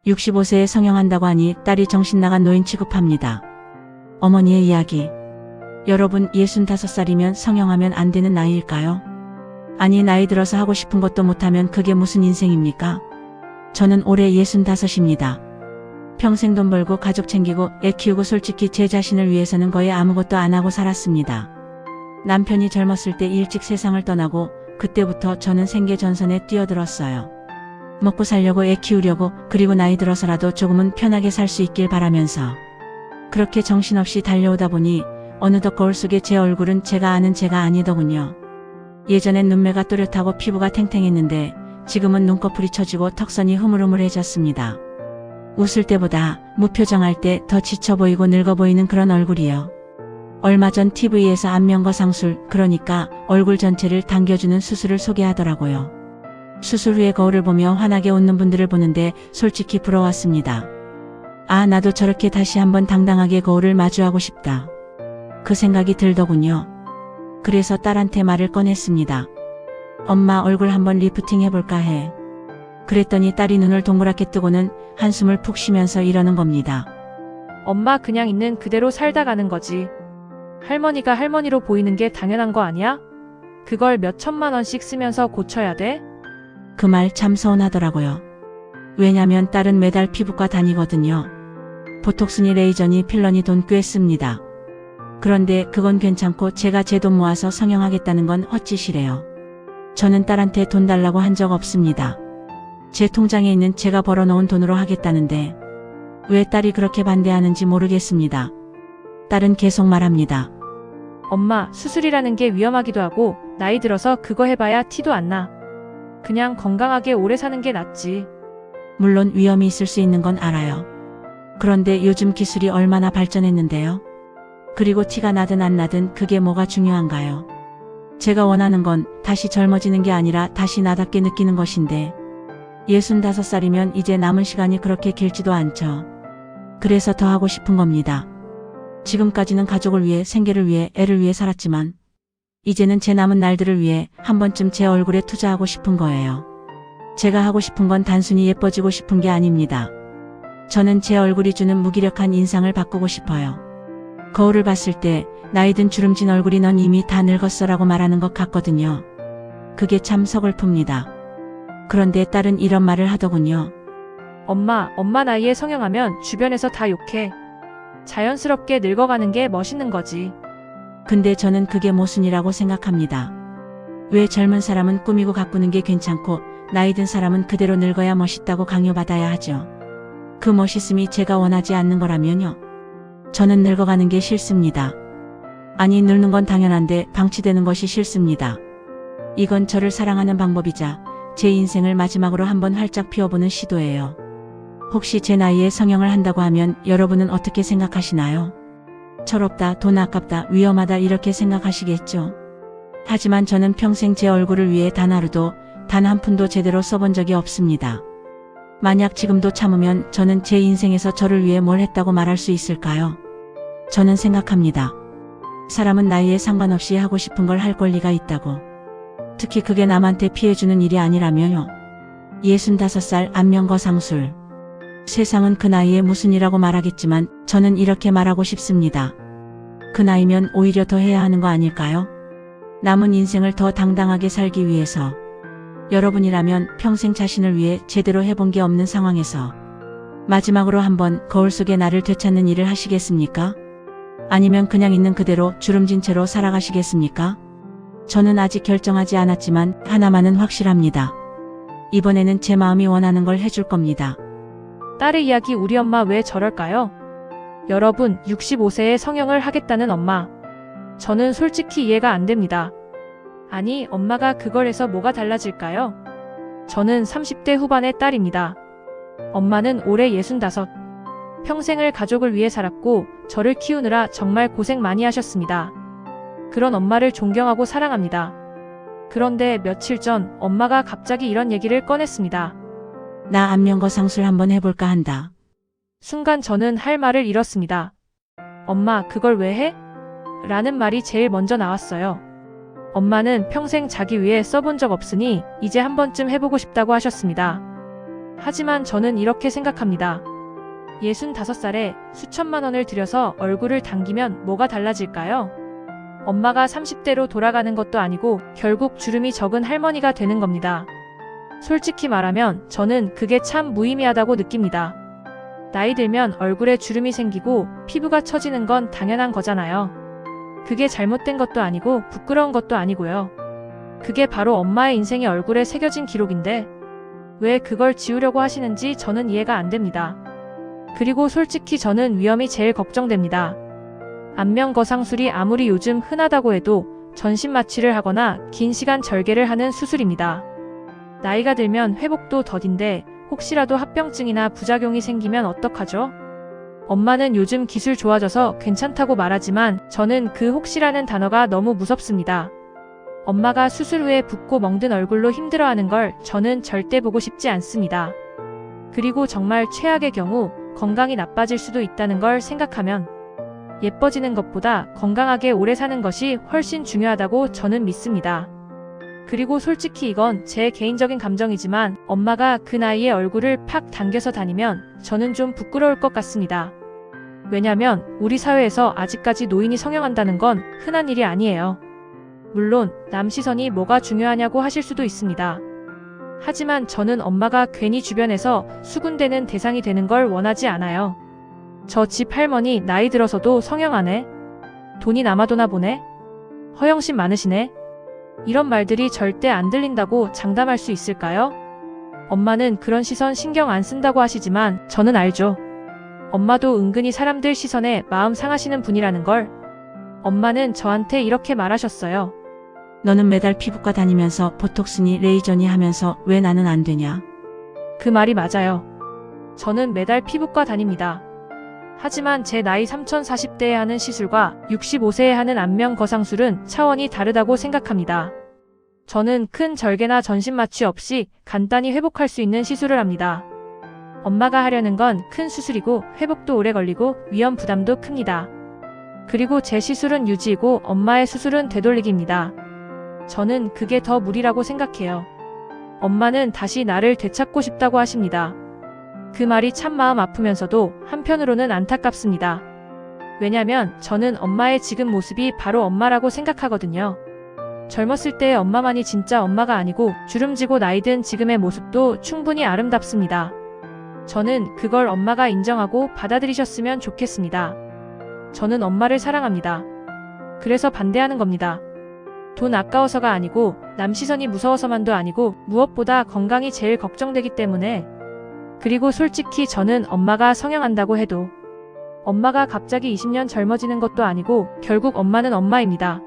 65세에 성형한다고 하니 딸이 정신나간 노인 취급합니다. 어머니의 이야기. 여러분 65살이면 성형하면 안 되는 나이일까요? 아니 나이 들어서 하고 싶은 것도 못하면 그게 무슨 인생입니까? 저는 올해 65입니다. 평생 돈 벌고 가족 챙기고 애 키우고 솔직히 제 자신을 위해서는 거의 아무것도 안 하고 살았습니다. 남편이 젊었을 때 일찍 세상을 떠나고 그때부터 저는 생계전선에 뛰어들었어요. 먹고 살려고 애 키우려고 그리고 나이 들어서라도 조금은 편하게 살 수 있길 바라면서 그렇게 정신없이 달려오다 보니 어느덧 거울 속의 제 얼굴은 제가 아는 제가 아니더군요. 예전엔 눈매가 또렷하고 피부가 탱탱했는데 지금은 눈꺼풀이 처지고 턱선이 흐물흐물해졌습니다. 웃을 때보다 무표정할 때 더 지쳐 보이고 늙어 보이는 그런 얼굴이요. 얼마 전 TV에서 안면거 상술, 그러니까 얼굴 전체를 당겨주는 수술을 소개하더라고요. 수술 후에 거울을 보며 환하게 웃는 분들을 보는데 솔직히 부러웠습니다. 아, 나도 저렇게 다시 한번 당당하게 거울을 마주하고 싶다. 그 생각이 들더군요. 그래서 딸한테 말을 꺼냈습니다. 엄마 얼굴 한번 리프팅 해볼까 해. 그랬더니 딸이 눈을 동그랗게 뜨고는 한숨을 푹 쉬면서 이러는 겁니다. 엄마 그냥 있는 그대로 살다 가는 거지. 할머니가 할머니로 보이는 게 당연한 거 아니야? 그걸 몇 천만 원씩 쓰면서 고쳐야 돼? 그 말 참 서운하더라고요. 왜냐면 딸은 매달 피부과 다니거든요. 보톡스니 레이저니 필러니 돈 꽤 씁니다. 그런데 그건 괜찮고 제가 제 돈 모아서 성형하겠다는 건 헛짓이래요. 저는 딸한테 돈 달라고 한 적 없습니다. 제 통장에 있는 제가 벌어놓은 돈으로 하겠다는데 왜 딸이 그렇게 반대하는지 모르겠습니다. 딸은 계속 말합니다. 엄마 수술이라는 게 위험하기도 하고 나이 들어서 그거 해봐야 티도 안 나. 그냥 건강하게 오래 사는 게 낫지. 물론 위험이 있을 수 있는 건 알아요. 그런데 요즘 기술이 얼마나 발전했는데요. 그리고 티가 나든 안 나든 그게 뭐가 중요한가요? 제가 원하는 건 다시 젊어지는 게 아니라 다시 나답게 느끼는 것인데 65살이면 이제 남은 시간이 그렇게 길지도 않죠. 그래서 더 하고 싶은 겁니다. 지금까지는 가족을 위해 생계를 위해 애를 위해 살았지만 이제는 제 남은 날들을 위해 한 번쯤 제 얼굴에 투자하고 싶은 거예요. 제가 하고 싶은 건 단순히 예뻐지고 싶은 게 아닙니다. 저는 제 얼굴이 주는 무기력한 인상을 바꾸고 싶어요. 거울을 봤을 때 나이 든 주름진 얼굴이 넌 이미 다 늙었어라고 말하는 것 같거든요. 그게 참 서글픕니다. 그런데 딸은 이런 말을 하더군요. 엄마 나이에 성형하면 주변에서 다 욕해. 자연스럽게 늙어가는 게 멋있는 거지. 근데 저는 그게 모순이라고 생각합니다. 왜 젊은 사람은 꾸미고 가꾸는 게 괜찮고 나이 든 사람은 그대로 늙어야 멋있다고 강요받아야 하죠. 그 멋있음이 제가 원하지 않는 거라면요. 저는 늙어가는 게 싫습니다. 아니 늙는 건 당연한데 방치되는 것이 싫습니다. 이건 저를 사랑하는 방법이자 제 인생을 마지막으로 한번 활짝 피워보는 시도예요. 혹시 제 나이에 성형을 한다고 하면 여러분은 어떻게 생각하시나요? 철없다, 돈 아깝다, 위험하다 이렇게 생각하시겠죠. 하지만 저는 평생 제 얼굴을 위해 단 하루도, 단 한 푼도 제대로 써본 적이 없습니다. 만약 지금도 참으면 저는 제 인생에서 저를 위해 뭘 했다고 말할 수 있을까요? 저는 생각합니다. 사람은 나이에 상관없이 하고 싶은 걸 할 권리가 있다고. 특히 그게 남한테 피해주는 일이 아니라면요. 65살 안면거 상술. 세상은 그 나이에 무슨 일이라고 말하겠지만 저는 이렇게 말하고 싶습니다. 그 나이면 오히려 더 해야 하는 거 아닐까요? 남은 인생을 더 당당하게 살기 위해서. 여러분이라면 평생 자신을 위해 제대로 해본 게 없는 상황에서 마지막으로 한번 거울 속의 나를 되찾는 일을 하시겠습니까? 아니면 그냥 있는 그대로 주름진 채로 살아가시겠습니까? 저는 아직 결정하지 않았지만 하나만은 확실합니다. 이번에는 제 마음이 원하는 걸 해줄 겁니다. 딸의 이야기 우리 엄마 왜 저럴까요? 여러분 65세에 성형을 하겠다는 엄마. 저는 솔직히 이해가 안 됩니다. 아니 엄마가 그걸 해서 뭐가 달라질까요? 저는 30대 후반의 딸입니다. 엄마는 올해 65. 평생을 가족을 위해 살았고 저를 키우느라 정말 고생 많이 하셨습니다. 그런 엄마를 존경하고 사랑합니다. 그런데 며칠 전 엄마가 갑자기 이런 얘기를 꺼냈습니다. 나 안면거 상술 한번 해볼까 한다. 순간 저는 할 말을 잃었습니다. 엄마 그걸 왜 해? 라는 말이 제일 먼저 나왔어요. 엄마는 평생 자기 위해 써본 적 없으니 이제 한 번쯤 해보고 싶다고 하셨습니다. 하지만 저는 이렇게 생각합니다. 65살에 수천만 원을 들여서 얼굴을 당기면 뭐가 달라질까요? 엄마가 30대로 돌아가는 것도 아니고 결국 주름이 적은 할머니가 되는 겁니다. 솔직히 말하면 저는 그게 참 무의미하다고 느낍니다. 나이 들면 얼굴에 주름이 생기고 피부가 처지는 건 당연한 거잖아요. 그게 잘못된 것도 아니고 부끄러운 것도 아니고요. 그게 바로 엄마의 인생이 얼굴에 새겨진 기록인데 왜 그걸 지우려고 하시는지 저는 이해가 안 됩니다. 그리고 솔직히 저는 위험이 제일 걱정됩니다. 안면 거상술이 아무리 요즘 흔하다고 해도 전신 마취를 하거나 긴 시간 절개를 하는 수술입니다. 나이가 들면 회복도 더딘데 혹시라도 합병증이나 부작용이 생기면 어떡하죠? 엄마는 요즘 기술 좋아져서 괜찮다고 말하지만 저는 그 혹시라는 단어가 너무 무섭습니다. 엄마가 수술 후에 붓고 멍든 얼굴로 힘들어하는 걸 저는 절대 보고 싶지 않습니다. 그리고 정말 최악의 경우 건강이 나빠질 수도 있다는 걸 생각하면 예뻐지는 것보다 건강하게 오래 사는 것이 훨씬 중요하다고 저는 믿습니다. 그리고 솔직히 이건 제 개인적인 감정이지만 엄마가 그 나이에 얼굴을 팍 당겨서 다니면 저는 좀 부끄러울 것 같습니다. 왜냐면 우리 사회에서 아직까지 노인이 성형한다는 건 흔한 일이 아니에요. 물론 남 시선이 뭐가 중요하냐고 하실 수도 있습니다. 하지만 저는 엄마가 괜히 주변에서 수군대는 대상이 되는 걸 원하지 않아요. 저 집 할머니 나이 들어서도 성형 안 해? 돈이 남아도나 보네? 허영심 많으시네? 이런 말들이 절대 안 들린다고 장담할 수 있을까요? 엄마는 그런 시선 신경 안 쓴다고 하시지만 저는 알죠. 엄마도 은근히 사람들 시선에 마음 상하시는 분이라는 걸. 엄마는 저한테 이렇게 말하셨어요. 너는 매달 피부과 다니면서 보톡스니 레이저니 하면서 왜 나는 안 되냐? 그 말이 맞아요. 저는 매달 피부과 다닙니다. 하지만 제 나이 3040대에 하는 시술과 65세에 하는 안면 거상술은 차원이 다르다고 생각합니다. 저는 큰 절개나 전신 마취 없이 간단히 회복할 수 있는 시술을 합니다. 엄마가 하려는 건 큰 수술이고 회복도 오래 걸리고 위험 부담도 큽니다. 그리고 제 시술은 유지이고 엄마의 수술은 되돌리기입니다. 저는 그게 더 무리라고 생각해요. 엄마는 다시 나를 되찾고 싶다고 하십니다. 그 말이 참 마음 아프면서도 한편으로는 안타깝습니다. 왜냐면 저는 엄마의 지금 모습이 바로 엄마라고 생각하거든요. 젊었을 때의 엄마만이 진짜 엄마가 아니고 주름지고 나이든 지금의 모습도 충분히 아름답습니다. 저는 그걸 엄마가 인정하고 받아들이셨으면 좋겠습니다. 저는 엄마를 사랑합니다. 그래서 반대하는 겁니다. 돈 아까워서가 아니고 남 시선이 무서워서만도 아니고 무엇보다 건강이 제일 걱정되기 때문에. 그리고 솔직히 저는 엄마가 성형한다고 해도 엄마가 갑자기 20년 젊어지는 것도 아니고 결국 엄마는 엄마입니다.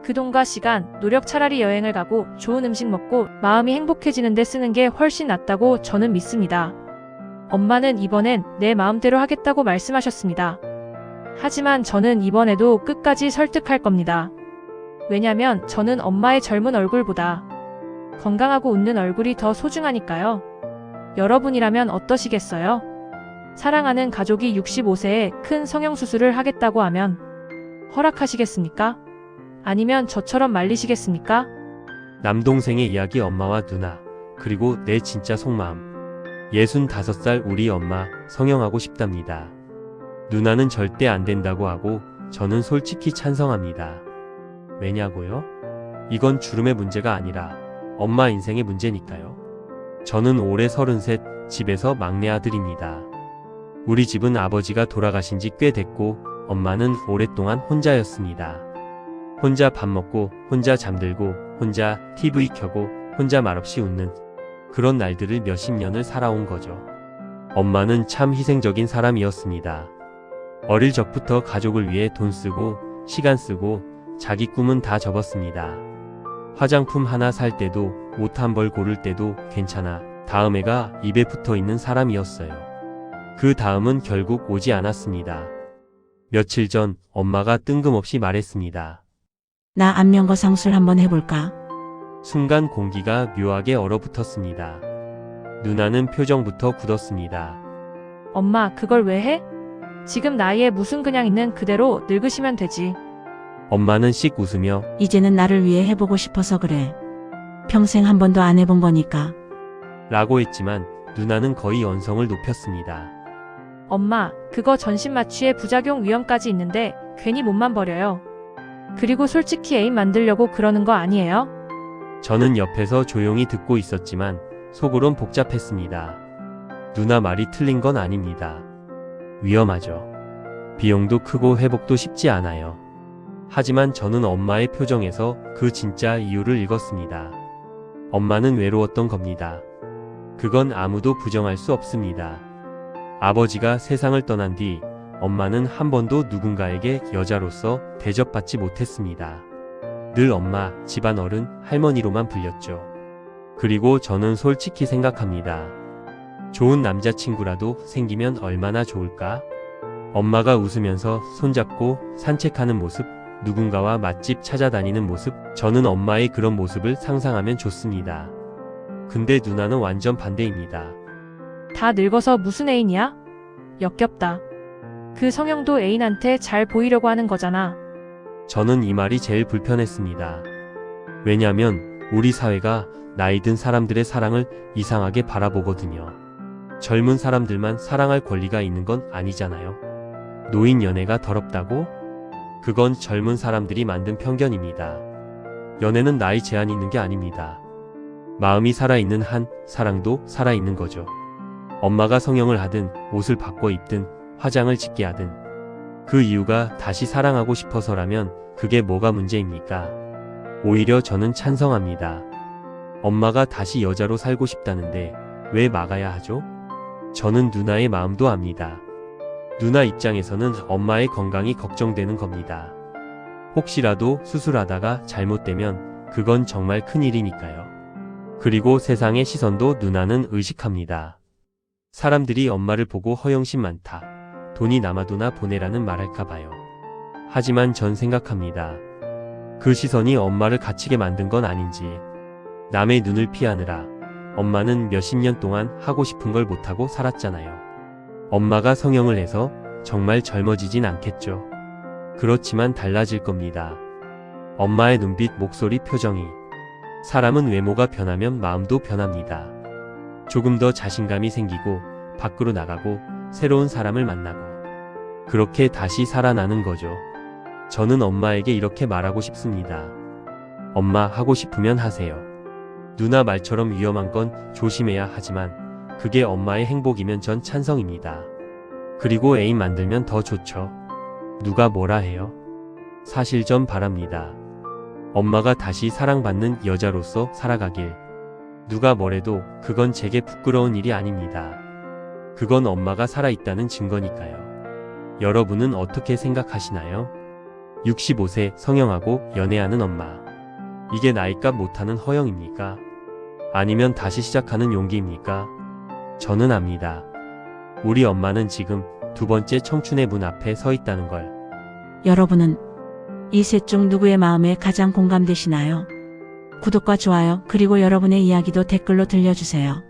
그 돈과 시간, 노력 차라리 여행을 가고 좋은 음식 먹고 마음이 행복해지는 데 쓰는 게 훨씬 낫다고 저는 믿습니다. 엄마는 이번엔 내 마음대로 하겠다고 말씀하셨습니다. 하지만 저는 이번에도 끝까지 설득할 겁니다. 왜냐면 저는 엄마의 젊은 얼굴보다 건강하고 웃는 얼굴이 더 소중하니까요. 여러분이라면 어떠시겠어요? 사랑하는 가족이 65세에 큰 성형수술을 하겠다고 하면 허락하시겠습니까? 아니면 저처럼 말리시겠습니까? 남동생의 이야기 엄마와 누나, 그리고 내 진짜 속마음. 65살 우리 엄마 성형하고 싶답니다. 누나는 절대 안 된다고 하고 저는 솔직히 찬성합니다. 왜냐고요? 이건 주름의 문제가 아니라 엄마 인생의 문제니까요. 저는 올해 33, 집에서 막내 아들입니다. 우리 집은 아버지가 돌아가신 지 꽤 됐고 엄마는 오랫동안 혼자였습니다. 혼자 밥 먹고 혼자 잠들고 혼자 TV 켜고 혼자 말없이 웃는 그런 날들을 몇십 년을 살아온 거죠. 엄마는 참 희생적인 사람이었습니다. 어릴 적부터 가족을 위해 돈 쓰고 시간 쓰고 자기 꿈은 다 접었습니다. 화장품 하나 살 때도 옷 한 벌 고를 때도 괜찮아 다음 해가 입에 붙어 있는 사람이었어요. 그 다음은 결국 오지 않았습니다. 며칠 전 엄마가 뜬금없이 말했습니다. 나 안면 거상술 한번 해볼까? 순간 공기가 묘하게 얼어붙었습니다. 누나는 표정부터 굳었습니다. 엄마, 그걸 왜 해? 지금 나이에 무슨 그냥 있는 그대로 늙으시면 되지. 엄마는 씩 웃으며 이제는 나를 위해 해보고 싶어서 그래. 평생 한 번도 안 해본 거니까. 라고 했지만 누나는 거의 언성을 높였습니다. 엄마, 그거 전신마취에 부작용 위험까지 있는데 괜히 몸만 버려요. 그리고 솔직히 애인 만들려고 그러는 거 아니에요? 저는 옆에서 조용히 듣고 있었지만 속으론 복잡했습니다. 누나 말이 틀린 건 아닙니다. 위험하죠. 비용도 크고 회복도 쉽지 않아요. 하지만 저는 엄마의 표정에서 그 진짜 이유를 읽었습니다. 엄마는 외로웠던 겁니다. 그건 아무도 부정할 수 없습니다. 아버지가 세상을 떠난 뒤 엄마는 한 번도 누군가에게 여자로서 대접받지 못했습니다. 늘 엄마, 집안 어른, 할머니로만 불렸죠. 그리고 저는 솔직히 생각합니다. 좋은 남자친구라도 생기면 얼마나 좋을까? 엄마가 웃으면서 손잡고 산책하는 모습, 누군가와 맛집 찾아다니는 모습, 저는 엄마의 그런 모습을 상상하면 좋습니다. 근데 누나는 완전 반대입니다. 다 늙어서 무슨 애인이야? 역겹다. 그 성형도 애인한테 잘 보이려고 하는 거잖아. 저는 이 말이 제일 불편했습니다. 왜냐면 우리 사회가 나이 든 사람들의 사랑을 이상하게 바라보거든요. 젊은 사람들만 사랑할 권리가 있는 건 아니잖아요. 노인 연애가 더럽다고? 그건 젊은 사람들이 만든 편견입니다. 연애는 나이 제한이 있는 게 아닙니다. 마음이 살아있는 한 사랑도 살아있는 거죠. 엄마가 성형을 하든 옷을 바꿔 입든 화장을 짓게 하든 그 이유가 다시 사랑하고 싶어서라면 그게 뭐가 문제입니까? 오히려 저는 찬성합니다. 엄마가 다시 여자로 살고 싶다는데 왜 막아야 하죠? 저는 누나의 마음도 압니다. 누나 입장에서는 엄마의 건강이 걱정되는 겁니다. 혹시라도 수술하다가 잘못되면 그건 정말 큰일이니까요. 그리고 세상의 시선도 누나는 의식합니다. 사람들이 엄마를 보고 허영심 많다. 돈이 남아도나 보내라는 말할까 봐요. 하지만 전 생각합니다. 그 시선이 엄마를 갇히게 만든 건 아닌지. 남의 눈을 피하느라 엄마는 몇십 년 동안 하고 싶은 걸 못하고 살았잖아요. 엄마가 성형을 해서 정말 젊어지진 않겠죠. 그렇지만 달라질 겁니다. 엄마의 눈빛, 목소리, 표정이. 사람은 외모가 변하면 마음도 변합니다. 조금 더 자신감이 생기고 밖으로 나가고 새로운 사람을 만나고 그렇게 다시 살아나는 거죠. 저는 엄마에게 이렇게 말하고 싶습니다. 엄마, 하고 싶으면 하세요. 누나 말처럼 위험한 건 조심해야 하지만 그게 엄마의 행복이면 전 찬성입니다. 그리고 애인 만들면 더 좋죠. 누가 뭐라 해요? 사실 전 바랍니다. 엄마가 다시 사랑받는 여자로서 살아가길. 누가 뭐래도 그건 제게 부끄러운 일이 아닙니다. 그건 엄마가 살아있다는 증거니까요. 여러분은 어떻게 생각하시나요? 65세 성형하고 연애하는 엄마. 이게 나이값 못하는 허영입니까? 아니면 다시 시작하는 용기입니까? 저는 압니다. 우리 엄마는 지금 두 번째 청춘의 문 앞에 서 있다는 걸. 여러분은 이 셋 중 누구의 마음에 가장 공감되시나요? 구독과 좋아요 그리고 여러분의 이야기도 댓글로 들려주세요.